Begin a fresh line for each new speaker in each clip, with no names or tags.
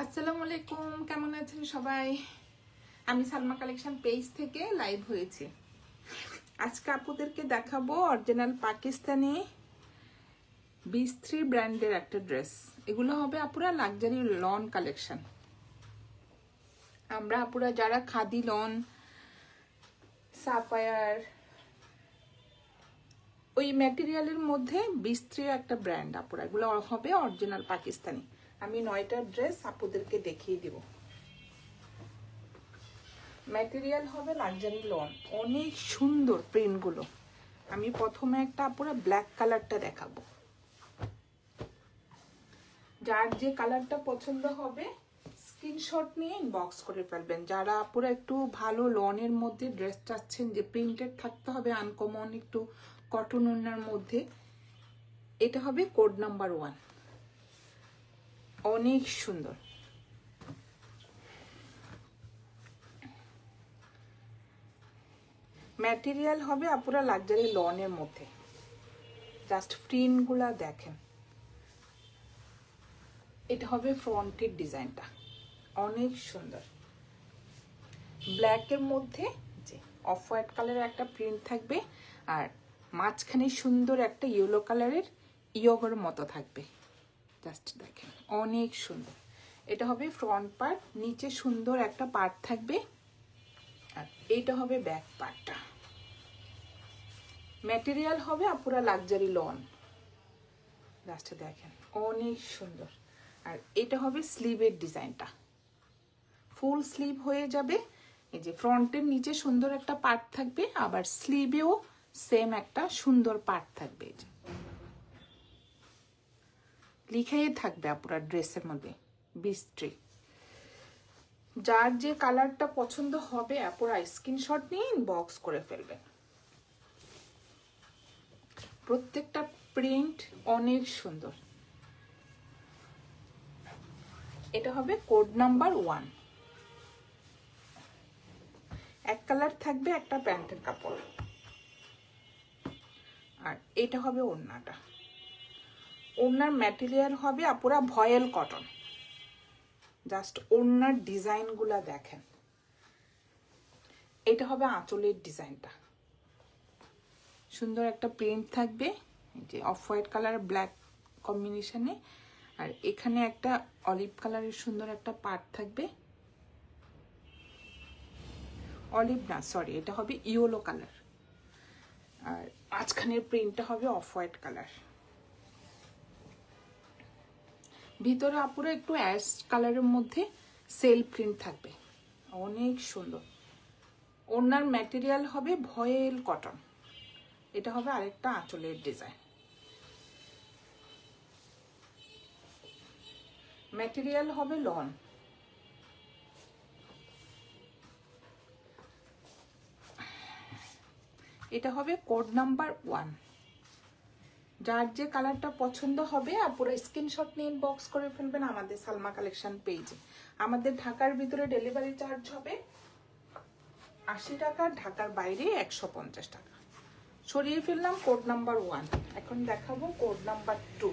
আসসালামু আলাইকুম, কেমন আছেন সবাই? আমি সালমা কালেকশন পেজ থেকে লাইভ হয়েছি। আজকে আপুদেরকে দেখাবো অরিজিনাল পাকিস্তানি বিস3 ব্র্যান্ডের একটা ড্রেস। এগুলো হবে আপুরা লাক্সারি লন কালেকশন। আমরা আপুরা যারা খাদি লন, সাফায়ার, ওই ম্যাটেরিয়ালের মধ্যে বিস3 একটা ব্র্যান্ড আপুরা, এগুলো হবে অরিজিনাল পাকিস্তানি। আমি 9টা ড্রেস আপুদেরকে দেখিয়ে দিব। ম্যাটেরিয়াল হবে লাক্সারি লন, অনেক সুন্দর প্রিন্টগুলো। আমি প্রথমে একটা পুরো ব্ল্যাক কালারটা দেখাবো। যার যে কালারটা পছন্দ হবে স্ক্রিনশট নিয়ে ইনবক্স করে ফেলবেন। যারা পুরো একটু ভালো লনের মধ্যে ড্রেস চাচ্ছেন, যে প্রিন্টেড থাকতে হবে, আনকমন একটু কটন ওড়নার মধ্যে, এটা হবে কোড নাম্বার 1। অনেক সুন্দর। ম্যাটেরিয়াল হবে আপুরা লাক্সারি লনের মধ্যে। জাস্ট প্রিন্টগুলা দেখেন। এটা হবে ফ্রন্টের ডিজাইনটা, অনেক সুন্দর। ব্ল্যাকের মধ্যে যে অফ হোয়াইট কালারের একটা প্রিন্ট থাকবে, আর মাঝখানে সুন্দর একটা ইয়েলো কালারের ইয়োগের মতো থাকবে। জাস্ট দেখেন, অনেক সুন্দর। এটা হবে ফ্রন্ট পার্ট, নিচে সুন্দর একটা পার্ট থাকবে, আর এইটা হবে ব্যাক পার্টটা। ম্যাটেরিয়াল হবে আপুরা লাক্সারি লন। জাস্ট দেখেন, অনেক সুন্দর। আর এটা হবে স্লিভের ডিজাইনটা, ফুল স্লিভ হয়ে যাবে। এই যে ফ্রন্টের নিচে সুন্দর একটা পার্ট থাকবে, আবার স্লিভেও সেম একটা সুন্দর পার্ট থাকবে। এই যে লিখাই থাকবে আপুরা ড্রেসের মধ্যে বিস3। যার যে কালারটা পছন্দ হবে আপুরা স্ক্রিনশট নিয়ে ইনবক্স করে ফেলবেন। প্রত্যেকটা প্রিন্ট অনেক সুন্দর। এটা হবে কোড নাম্বার 1। এক কালার থাকবে, একটা প্যান্টের কাপড়। আর এটা হবে ওড়নাটা। ওড়নার ম্যাটেরিয়াল হবে আপুরা ভয়েল কটন। জাস্ট ওড়নার ডিজাইনগুলা দেখেন। এটা হবে আঁচলের ডিজাইনটা, সুন্দর একটা প্রিন্ট থাকবে, যে অফ হোয়াইট কালার ব্ল্যাক কম্বিনেশনে। আর এখানে একটা অলিভ কালারের সুন্দর একটা পার্ট থাকবে। অলিভ না, সরি, এটা হবে ইয়েলো কালার। আর মাঝখানের প্রিন্টটা হবে অফ হোয়াইট কালার। ভিতরে আপুরা একটু অ্যাশ কালারের মধ্যে সেল প্রিন্ট থাকবে, অনেক সুন্দর। ওড়নার ম্যাটেরিয়াল হবে ভয়েল কটন। এটা হবে আরেকটা আঁচলের ডিজাইন। ম্যাটেরিয়াল হবে লন। এটা হবে কোড নাম্বার 1। যার যে কালারটা পছন্দ হবে আপুরা স্ক্রিনশট নিয়ে ইনবক্স করে ফেলবেন আমাদের সালমা কালেকশন পেজে। আমাদের ঢাকার ভিতরে ডেলিভারি চার্জ হবে 80 টাকা, ঢাকার বাইরে 150 টাকা। সরিয়ে ফেললাম কোড নাম্বার 1। এখন দেখাবো কোড নাম্বার 2।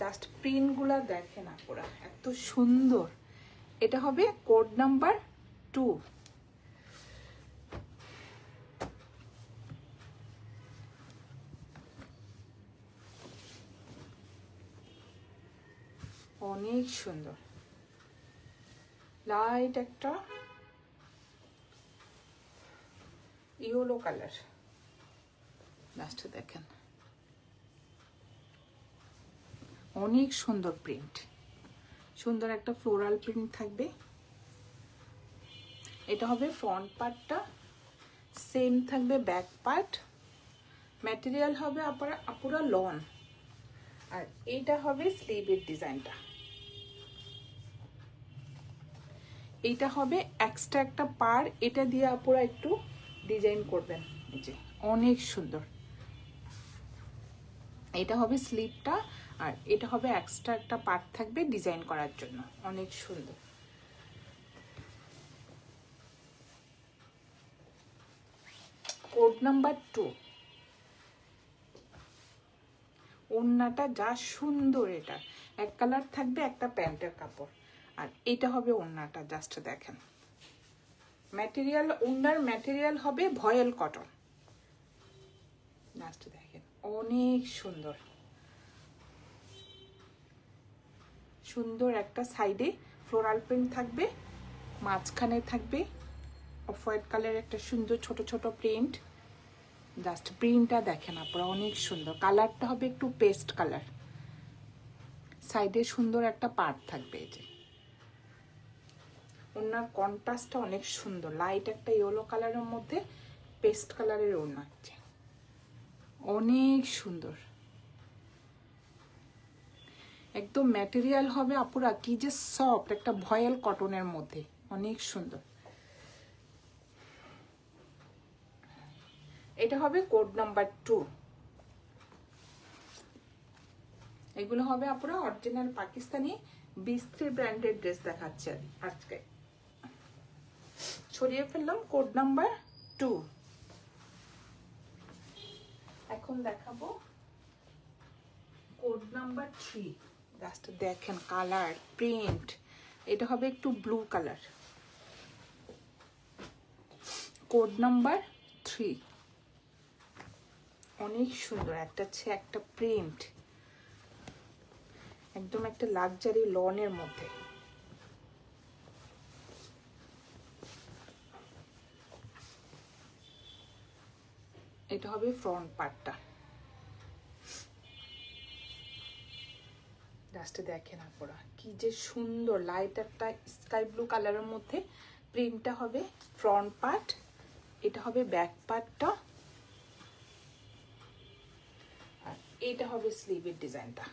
জাস্ট প্রিন্টগুলা দেখেন আপুরা, এত সুন্দর। এটা হবে কোড নাম্বার 2। অনেক সুন্দর। লাইট একটা ইয়েলো কালার। লাস্টে দেখেন, অনেক সুন্দর প্রিন্ট। সুন্দর একটা ফ্লোরাল প্রিন্ট থাকবে। এটা হবে ফ্রন্ট পার্টটা, সেম থাকবে ব্যাক পার্ট। ম্যাটেরিয়াল হবে আপুরা লন। আর এইটা হবে স্লিভের ডিজাইনটা। এইটা হবে এক্সট্রা একটা পার, এটা দিয়ে আপুরা একটু ডিজাইন করবেন। এই যে অনেক সুন্দর। এটা হবে স্লিভটা, আর এটা হবে এক্সট্রা একটা পার্ট থাকবে ডিজাইন করার জন্য, অনেক সুন্দর। Code number 2। ওড়নাটা যা সুন্দর। এটা এক কালার থাকবে, একটা প্যান্টের কাপড়। আর এটা হবে ওড়নাটা, জাস্ট দেখেন ম্যাটেরিয়াল, ওড়নার ম্যাটেরিয়াল হবে ভয়েল কটন, জাস্ট দেখেন অনেক সুন্দর। সুন্দর একটা সাইডে ফ্লোরাল প্রিন্ট থাকবে, মাঝখানে থাকবে অফ হোয়াইট কালারের একটা সুন্দর ছোট ছোট প্রিন্ট। জাস্ট প্রিন্টটা দেখেন আপনারা, অনেক সুন্দর। কালারটা হবে একটু পেস্ট কালার, সাইডে সুন্দর একটা পার্ট থাকবে। এই যে ওনার কন্ট্রাস্টটা অনেক সুন্দর, লাইট একটা ইয়েলো কালারের মধ্যে পেস্ট কালারের ওড়না, অনেক সুন্দর। একদম ম্যাটেরিয়াল হবে আপুরা কি যে সফট, একটা ভয়েল কটনের মধ্যে, অনেক সুন্দর। এটা হবে কোড নাম্বার 2। এগুলো হবে আপুরা অরিজিনাল পাকিস্তানি বিস্ত্রি ব্র্যান্ডেড ড্রেস দেখাচ্ছে আজকে। ছড়িয়ে ফেললাম কোড নাম্বার 2। এখন দেখাবো কোড নাম্বার 3। জাস্ট দেখেন কালার প্রিন্ট, এটা হবে একটু ব্লু কালার। কোড নাম্বার 3 অনেক সুন্দর, একটা প্রিন্ট, একদম একটা লাক্সারি লনের মধ্যে। এটা হবে ফ্রন্ট পার্টটা, জাস্ট দেখেন আপনারা কি যে সুন্দর, লাইট একটা স্কাই ব্লু কালারের মধ্যে প্রিন্টটা হবে ফ্রন্ট পার্ট। এটা হবে ব্যাক পার্টটা, আর এটা হবে স্লিভের ডিজাইনটা।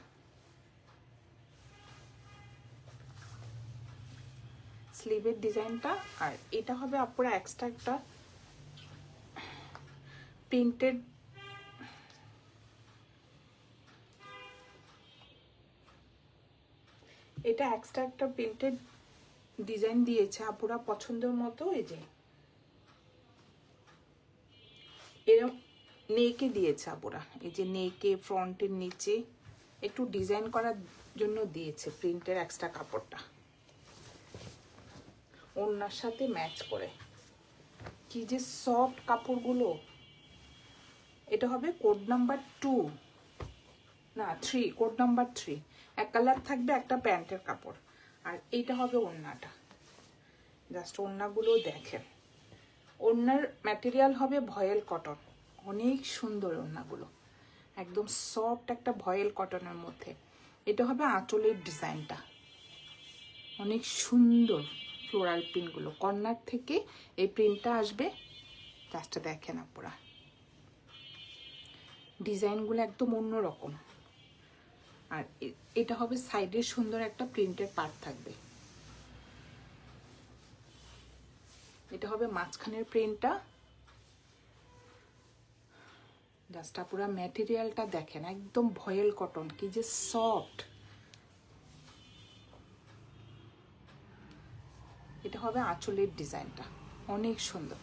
স্লিভের ডিজাইনটা, আর এটা হবে আপনারা এক্সট্রা একটা প্রিন্টেড, এটা এক্সট্রা একটা প্রিন্টেড ডিজাইন দিয়েছে আপুরা পছন্দের মতো। এই যে এরকম নেকে দিয়েছে আপুরা, এই যে নেকে ফ্রন্টের নিচে একটু ডিজাইন করার জন্য দিয়েছে প্রিন্টের এক্সট্রা কাপড়টা, ওড়নার সাথে ম্যাচ করে। কি যে সফট কাপড়গুলো। এটা হবে কোড নাম্বার 2 না 3, কোড নাম্বার 3। এক কালার থাকবে, একটা প্যান্টের কাপড়। আর এইটা হবে ওড়নাটা, জাস্ট ওড়নাগুলো দেখেন। ওড়নার ম্যাটেরিয়াল হবে ভয়েল কটন, অনেক সুন্দর ওড়নাগুলো, একদম সফট একটা ভয়েল কটনের মধ্যে। এটা হবে আঁচলের ডিজাইনটা, অনেক সুন্দর ফ্লোরাল প্রিন্টগুলো, কর্নার থেকে এই প্রিন্টটা আসবে। জাস্ট দেখেন আপনারা ডিজাইনগুলো একদম অন্যরকম। আর এটা হবে সাইডে সুন্দর একটা প্রিন্টের পার্ট থাকবে। এটা হবে মাঝখানের প্রিন্টটা। জাস্ট পুরো ম্যাটেরিয়ালটা দেখেন, একদম ভয়েল কটন, কি যে সফট। এটা হবে আঁচলের ডিজাইনটা, অনেক সুন্দর।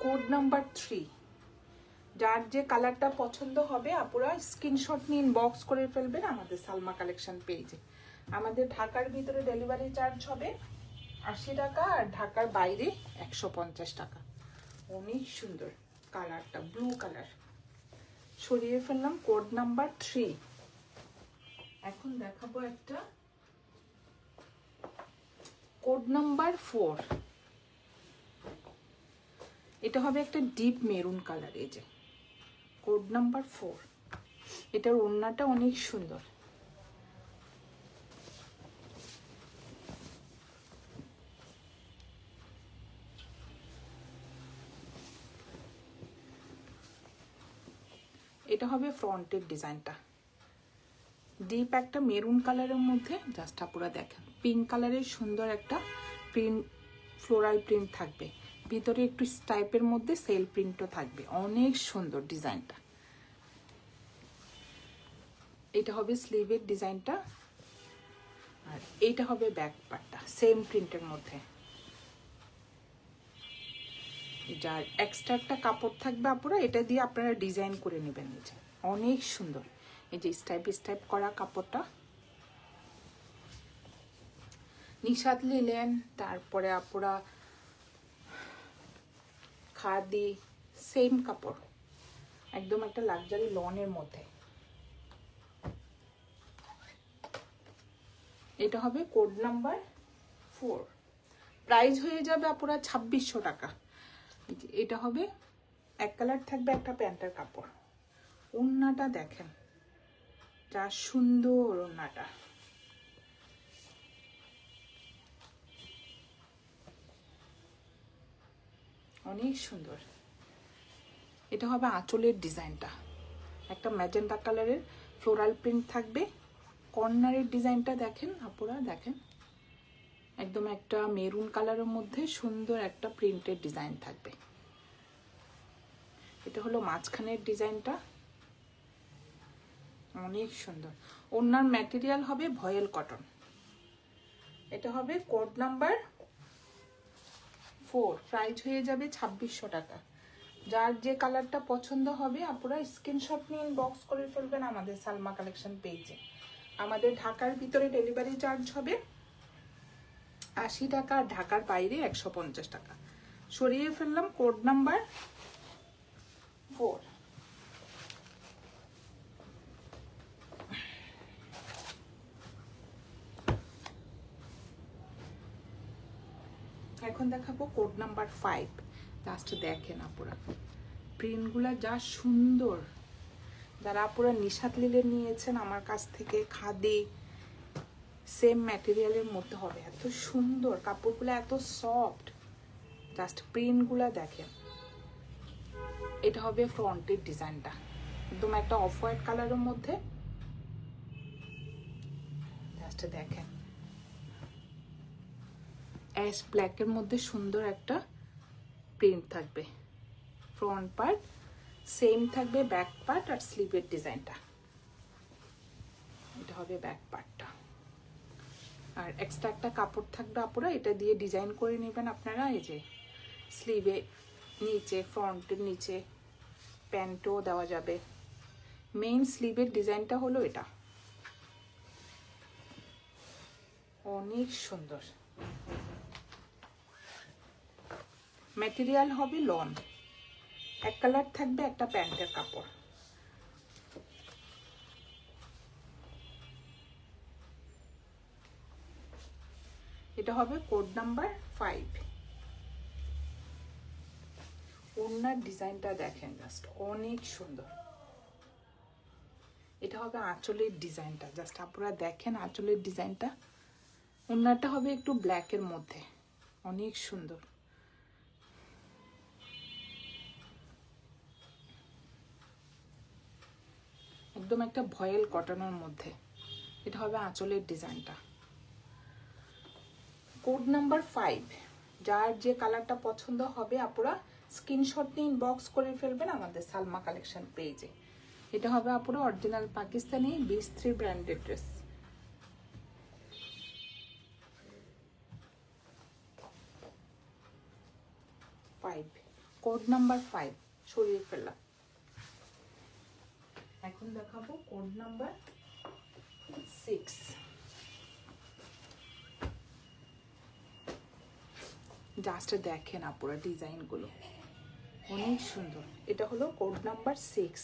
Code number 3। যার যে কালারটা পছন্দ হবে আপুরা স্ক্রিনশট নিয়ে ইনবক্স করে ফেলবেন আমাদের সালমা কালেকশন পেজে। আমাদের ঢাকার ভিতরে ডেলিভারি চার্জ হবে 80 টাকা, আর ঢাকার বাইরে 150 টাকা। অনেক সুন্দর কালারটা, ব্লু কালার। সরিয়ে ফেললাম কোড নাম্বার 3। এখন দেখাবো একটা কোড নাম্বার 4। এটা হবে একটা ডিপ মেরুন কালার। এই যে কোড নাম্বার 4, এটার ওড়নাটা অনেক সুন্দর। এটা হবে ফ্রন্টের ডিজাইনটা, ডিপ একটা মেরুন কালারের মধ্যে। জাস্ট আপনারা দেখেন পিঙ্ক কালারের সুন্দর একটা প্রিন্ট, ফ্লোরাল প্রিন্ট থাকবে, ভিতরে একটু স্টাইপের মধ্যে সেল প্রিন্টও থাকবে, অনেক সুন্দর ডিজাইনটা। এটা হবে স্লিভের ডিজাইনটা, আর এইটা হবে ব্যাক পার্টটা সেম প্রিন্টের মধ্যে। যার এক্সট্রা একটা কাপড় থাকবে আপনারা, এটা দিয়ে আপনারা ডিজাইন করে নেবেন। এই যে অনেক সুন্দর, এই যে স্টাইপ স্টাইপ করা কাপড়টা, নিশাত লিলেন, তারপরে আপুরা খাদি, সেম কাপড়, একদম একটা লাক্সারি লনের মধ্যে। এটা হবে কোড নাম্বার 4, প্রাইস হয়ে যাবে আপুরা 2600 টাকা। এটা হবে এক কালার থাকবে, একটা প্যান্টের কাপড়। ওড়নাটা দেখেন যা সুন্দর, ওড়নাটা অনেক সুন্দর। এটা হবে আঁচলের ডিজাইনটা, একটা ম্যাজেন্টা কালারের ফ্লোরাল প্রিন্ট থাকবে। কর্নারের ডিজাইনটা দেখেন আপুরা, দেখেন একদম একটা মেরুন কালারের মধ্যে সুন্দর একটা প্রিন্টের ডিজাইন থাকবে। এটা হলো মাঝখানের ডিজাইনটা, অনেক সুন্দর। ওড়নার ম্যাটেরিয়াল হবে ভয়েল কটন। এটা হবে কোড নাম্বার 4, প্রাইস হয়ে যাবে 2600 টাকা। যার যে কালারটা পছন্দ হবে আপনারা স্ক্রিনশট নিয়ে ইনবক্স করে ফেলবেন আমাদের সালমা কালেকশন পেজে। আমাদের ঢাকার ভিতরে ডেলিভারি চার্জ হবে 80 টাকা, আর ঢাকার বাইরে 150 টাকা। সরিয়ে ফেললাম কোড নাম্বার 4। এখন দেখাবো কোড নাম্বার 5। জাস্ট দেখেন আপুরা, প্রিন্টগুলা যা সুন্দর। যারা আপুরা নিশাত লিলে নিয়েছেন আমার কাছ থেকে, খাদি সেম ম্যাটেরিয়ালের মধ্যে হবে, এত সুন্দর কাপড়গুলো, এত সফট। জাস্ট প্রিন্টগুলা দেখেন। এটা হবে ফ্রন্টের ডিজাইনটা, একদম একটা অফ হোয়াইট কালারের মধ্যে। জাস্ট দেখেন, অ্যাশ ব্ল্যাকের মধ্যে সুন্দর একটা প্রিন্ট থাকবে। ফ্রন্ট পার্ট সেম থাকবে, ব্যাক পার্ট আর স্লিভের ডিজাইনটা। এটা হবে ব্যাক পার্টটা, আর এক্সট্রা একটা কাপড় থাকবে আপুরা, এটা দিয়ে ডিজাইন করে নেবেন আপনারা। এই যে স্লিভে নিচে, ফ্রন্টের নিচে প্যান্টও দেওয়া যাবে। মেইন স্লিভের ডিজাইনটা হলো এটা, অনেক সুন্দর। ম্যাটেরিয়াল হবে লন, এক কালার থাকবে, একটা প্যান্টের কাপড়। এটা হবে কোড নাম্বার 5। ওড়নার ডিজাইনটা দেখেন, জাস্ট অনেক সুন্দর। এটা হবে আঁচলের ডিজাইনটা, জাস্ট আপনারা দেখেন আঁচলের ডিজাইনটা। ওড়নাটা হবে একটু ব্ল্যাকের মধ্যে, অনেক সুন্দর। একদম একটা ভয়েল কটনের মধ্যে। এটা হবে আঁচলের ডিজাইনটা। কোড নাম্বার 5, যার যে কালারটা পছন্দ হবে আপুরা স্ক্রিনশট নিয়ে ইনবক্স করে ফেলবেন আমাদের সালমা কালেকশন পেজে। এটা হবে আপুরা অরিজিনাল পাকিস্তানি বিস3 ব্র্যান্ডেড ড্রেস। কোড নাম্বার 5 সরিয়ে ফেললাম। এখন দেখাবো কোড নাম্বার 6। জাস্ট দেখেন আপুরা ডিজাইনগুলো, অনেক সুন্দর। এটা হলো কোড নাম্বার 6।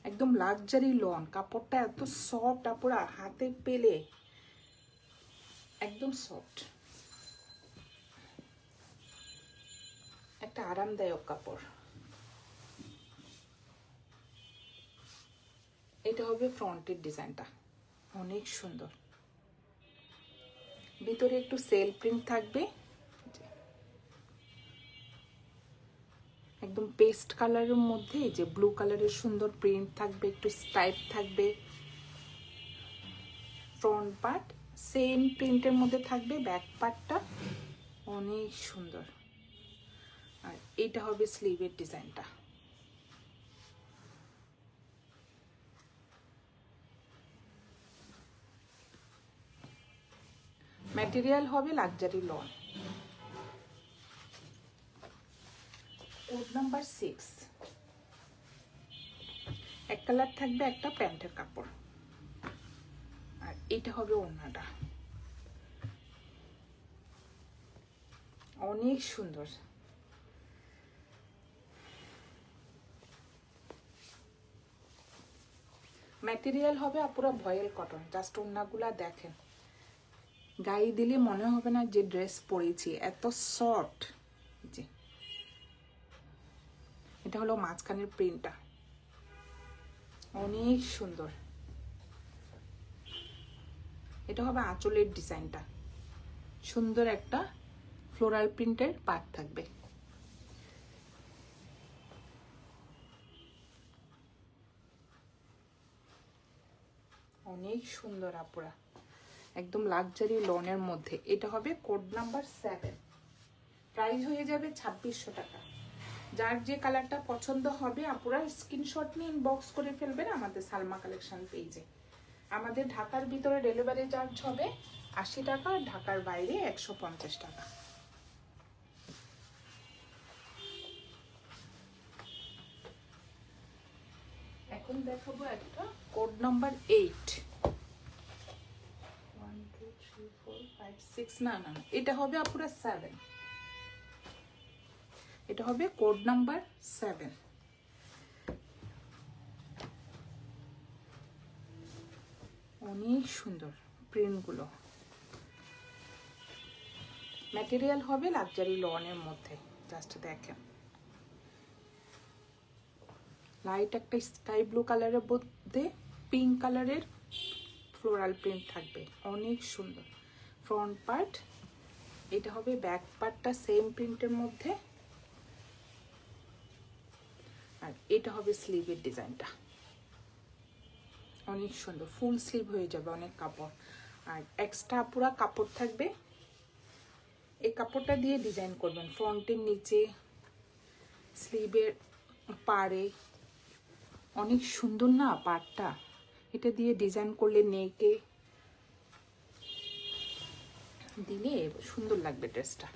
একদম লাক্সারি লন, কাপড়টা এত সফট আপুরা, হাতে পেলে একদম সফট, একটা আরামদায়ক কাপড়। এটা হবে ফ্রন্টের ডিজাইনটা, অনেক সুন্দর। ভিতরে একটু সেল প্রিন্ট থাকবে, একদম পেস্ট কালারের মধ্যে যে ব্লু কালারের সুন্দর প্রিন্ট থাকবে, একটু স্টাইপ থাকবে। ফ্রন্ট পার্ট সেম প্রিন্টের মধ্যে থাকবে, ব্যাক পার্টটা অনেক সুন্দর। আর এটা হবে স্লিভের ডিজাইনটা। ম্যাটেরিয়াল হবে লাক্সারি লন। কোড নাম্বার 6, এক কালার থাকবে, একটা প্যান্টের কাপড়। আর এটা হবে ওড়নাটা, অনেক সুন্দর। ম্যাটেরিয়াল হবে পুরো ভয়েল কটন। জাস্ট ওড়নাগুলা দেখেন, গায়ে দিলে মনে হবে না যে ড্রেস পরেছি, এত সফট। জি, এটা হলো মাঝখানের প্রিন্টটা, অনেক সুন্দর। এটা হবে আঁচলের ডিজাইনটা, সুন্দর একটা ফ্লোরাল প্রিন্টের পার্ট থাকবে। অনেক সুন্দর আপুরা, একদম লাক্সারি লনের মধ্যে। এটা হবে কোড নাম্বার 7, প্রাইস হয়ে যাবে 2600 টাকা। যার যে কালারটা পছন্দ হবে আপুরা স্ক্রিনশট নিয়ে ইনবক্স করে ফেলবেন আমাদের সালমা কালেকশন পেজে। আমাদের ঢাকার ভিতরে ডেলিভারি চার্জ হবে 80 টাকা, ঢাকার বাইরে 150 টাকা। এখন দেখাবো একটা কোড নাম্বার 8, 1 2 3 4 5 6, না না এটা হবে আপুরা 7। এটা হবে কোড নাম্বার 7। অনেক সুন্দর প্রিন্টগুলো। ম্যাটেরিয়াল হবে লাক্সারি লনের মধ্যে। জাস্ট দেখেন, লাইট একটা স্কাই ব্লু কালারের মধ্যে পিঙ্ক কালারের ফ্লোরাল প্রিন্ট থাকবে, অনেক সুন্দর। ফ্রন্ট পার্ট, এটা হবে ব্যাক পার্টটা সেম প্রিন্টের মধ্যে, আর এটা হবে স্লিভের ডিজাইনটা, অনেক সুন্দর। ফুল স্লিভ হয়ে যাবে, অনেক কাপড়। আর এক্সট্রা পুরা কাপড় থাকবে, এই কাপড়টা দিয়ে ডিজাইন করবেন ফ্রন্টের নিচে, স্লিভের পাড়ে। অনেক সুন্দর না পাড়টা, এটা দিয়ে ডিজাইন করলে নেকে দিলে সুন্দর লাগবে ড্রেসটা।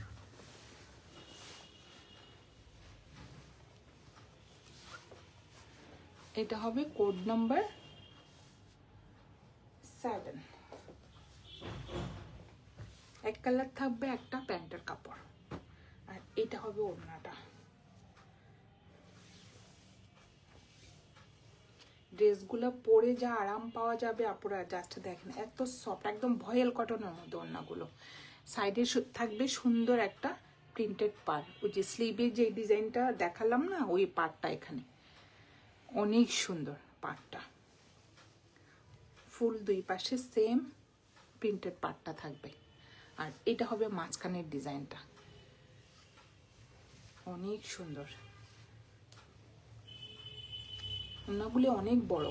এটা হবে কোড নাম্বার 7। এক কালার থাকবে একটা প্যান্টের কাপড়, আর এটা হবে ওড়নাটা। ড্রেসগুলো পরে যা আরাম পাওয়া যাবে আপুরা জাস্ট দেখেন, এত সফট, একদম ভয়েল কটনের মধ্যে ওড়নাগুলো। সাইডে থাকবে সুন্দর একটা প্রিন্টেড পার্ট, ওই যে স্লিভের যে ডিজাইনটা দেখালাম না, ওই পার্টটা এখানে অনেক সুন্দর পার্টটা। ফুল দুই পাশে সেম প্রিন্টেড পার্টটা থাকবে, আর এটা হবে মাঝখানের ডিজাইনটা, অনেক সুন্দর। ওড়নাগুলি অনেক বড়।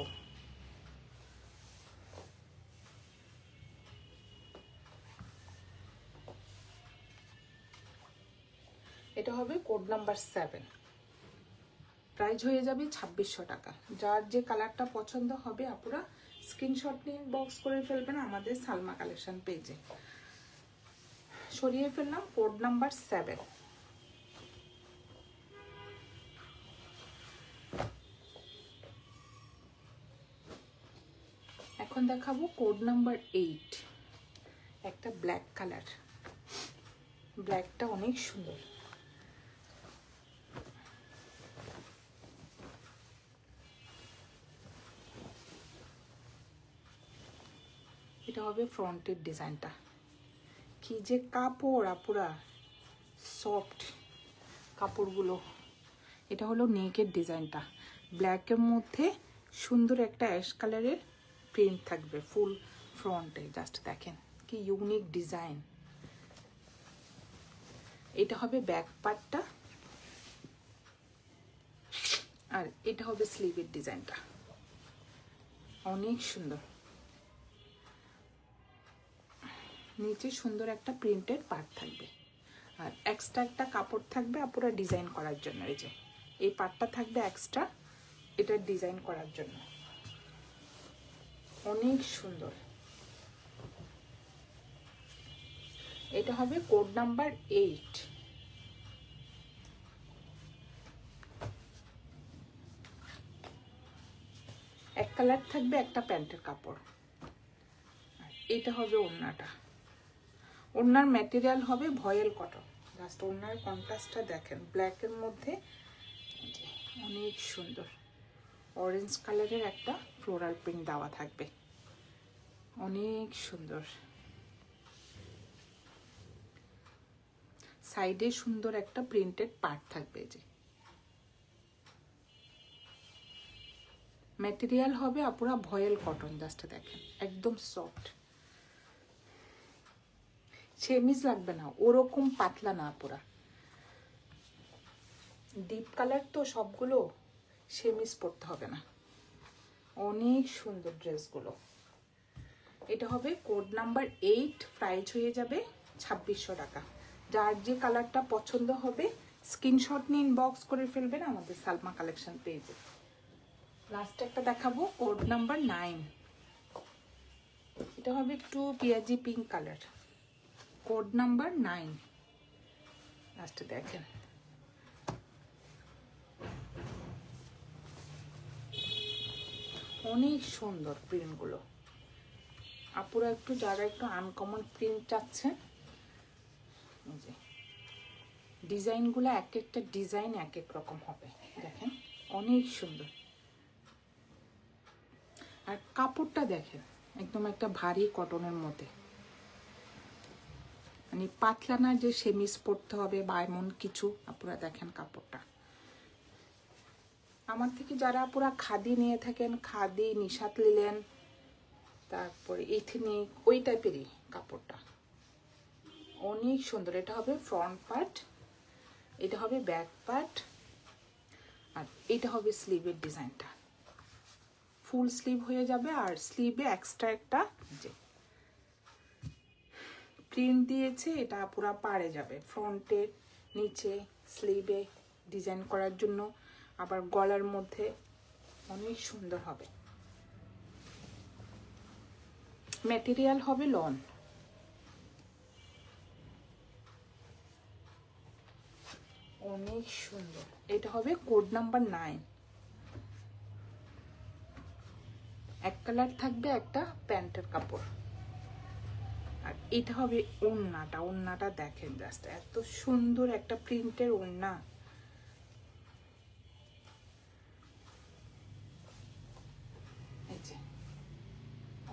এটা হবে কোড নাম্বার 7, প্রাইস হয়ে যাবে 2600 টাকা। যার যে কালারটা পছন্দ হবে আপুরা স্ক্রিনশট নিয়ে বক্স করে ফেলবেন আমাদের সালমা কালেকশন পেজে। সরিয়ে ফেললাম কোড নাম্বার 7। এখন দেখাবো কোড নাম্বার 8, একটা ব্ল্যাক কালার। ব্ল্যাকটা অনেক সুন্দর। এটা হবে ফ্রন্টের ডিজাইনটা, কি যে কাপড় আপুরা, সফট কাপড়গুলো। এটা হলো নেকের ডিজাইনটা, ব্ল্যাকের মধ্যে সুন্দর একটা অ্যাশ কালারের প্রিন্ট থাকবে ফুল ফ্রন্টে। জাস্ট দেখেন কি ইউনিক ডিজাইন। এটা হবে ব্যাক পার্টটা, আর এটা হবে স্লিভের ডিজাইনটা, অনেক সুন্দর। নিচে সুন্দর একটা প্রিন্টেড পার্ট থাকবে, আর এক্সট্রা একটা কাপড় থাকবে আপুরা ডিজাইন করার জন্য। এই যে এই পার্টটা থাকবে এক্সট্রা, এটা ডিজাইন করার জন্য, অনেক সুন্দর। এটা হবে কোড নাম্বার 8। এক কালার থাকবে একটা প্যান্টের কাপড়, এটা হবে ওড়নাটা, ওড়নার ম্যাটেরিয়াল হবে ভয়েল কটন। জাস্ট ওড়নার কন্ট্রাস্টটা দেখেন, ব্ল্যাকের মধ্যে অনেক সুন্দর অরেঞ্জ কালারের একটা ফ্লোরাল প্রিন্ট দেওয়া থাকবে, অনেক সুন্দর। সাইডে সুন্দর একটা প্রিন্টেড পার্ট থাকবে। যে ম্যাটেরিয়াল হবে আপুরা ভয়েল কটন, জাস্ট দেখেন একদম সফট, সেমিজ লাগবে না, ওরকম পাতলা না আপুরা। ডিপ কালার তো সবগুলো, সেমিজ পরতে হবে না, অনেক সুন্দর ড্রেসগুলো। এটা হবে কোড নাম্বার 8, প্রাইস হয়ে যাবে 2600 টাকা। যার যে কালারটা পছন্দ হবে স্ক্রিনশট নিয়ে ইনবক্স করে ফেলবেন আমাদের সালমা কালেকশন পেজে। লাস্ট একটা দেখাবো কোড নাম্বার 9, এটা হবে একটু পিয়াজি পিঙ্ক কালার, কোড নাম্বার 9। লাস্টে দেখেন অনেক সুন্দর প্রিন্টগুলো। আপুরা একটু যারা একটু আনকমন প্রিন্ট চাচ্ছেন, ডিজাইনগুলো এক একটা ডিজাইন এক এক রকম হবে, দেখেন অনেক সুন্দর। আর কাপড়টা দেখেন একদম একটা ভারী কটনের মধ্যে, মানে পাতলা না যে সেমিজ পরতে হবে বা এমন কিছু। আপুরা দেখেন কাপড়টা, আমার থেকে যারা পুরা খাদি নিয়ে থাকেন, খাদি নিশাত নিলেন, তারপরে এথনিক ওই টাইপেরই কাপড়টা, অনেক সুন্দর। এটা হবে ফ্রন্ট পার্ট, এটা হবে ব্যাক পার্ট, আর এটা হবে স্লিভের ডিজাইনটা, ফুল স্লিভ হয়ে যাবে। আর স্লিভে এক্সট্রা একটা যে প্রিন্ট দিয়েছে, এটা পুরা পাড়ে যাবে, ফ্রন্টে নিচে স্লিভে ডিজাইন করার জন্য। আবার গলার মধ্যে অনেক সুন্দর হবে। ম্যাটেরিয়াল হবে লন, অনেক সুন্দর। এটা হবে কোড নাম্বার 9, এক কালার থাকবে একটা প্যান্টের কাপড়। আর এটা হবে ওড়নাটা, ওড়নাটা দেখেন জাস্ট এত সুন্দর একটা প্রিন্টের ওড়না,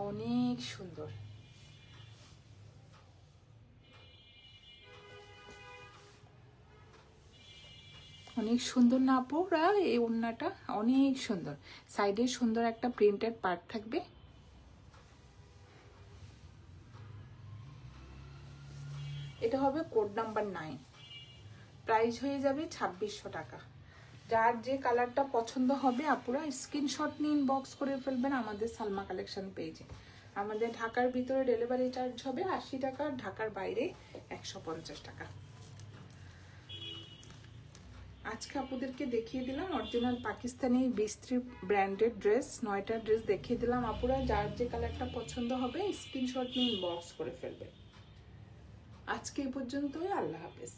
অনেক সুন্দর। অনেক সুন্দর না আপুরা, এই ওড়নাটা অনেক সুন্দর, সাইডে সুন্দর একটা প্রিন্টেড পার্ট থাকবে। এটা হবে কোড নাম্বার 9, প্রাইস হয়ে যাবে 2600 টাকা। যার যে কালারটা পছন্দ হবে আপুরা স্ক্রিনশট নিয়ে ইনবক্স করে ফেলবেন আমাদের সালমা কালেকশন পেজে। আমাদের ঢাকার ভিতরে ডেলিভারি চার্জ হবে 80 টাকা, ঢাকার বাইরে 150 টাকা। আজকে আপুদেরকে দেখিয়ে দিলাম অরিজিনাল পাকিস্তানি বিস্ত্রি ব্র্যান্ডেড ড্রেস, 9টা ড্রেস দেখিয়ে দিলাম। আপুরা যার যে কালারটা পছন্দ হবে স্ক্রিনশট নিয়ে ইনবক্স করে ফেলবেন। আজকে এই পর্যন্তই, আল্লাহ হাফেজ।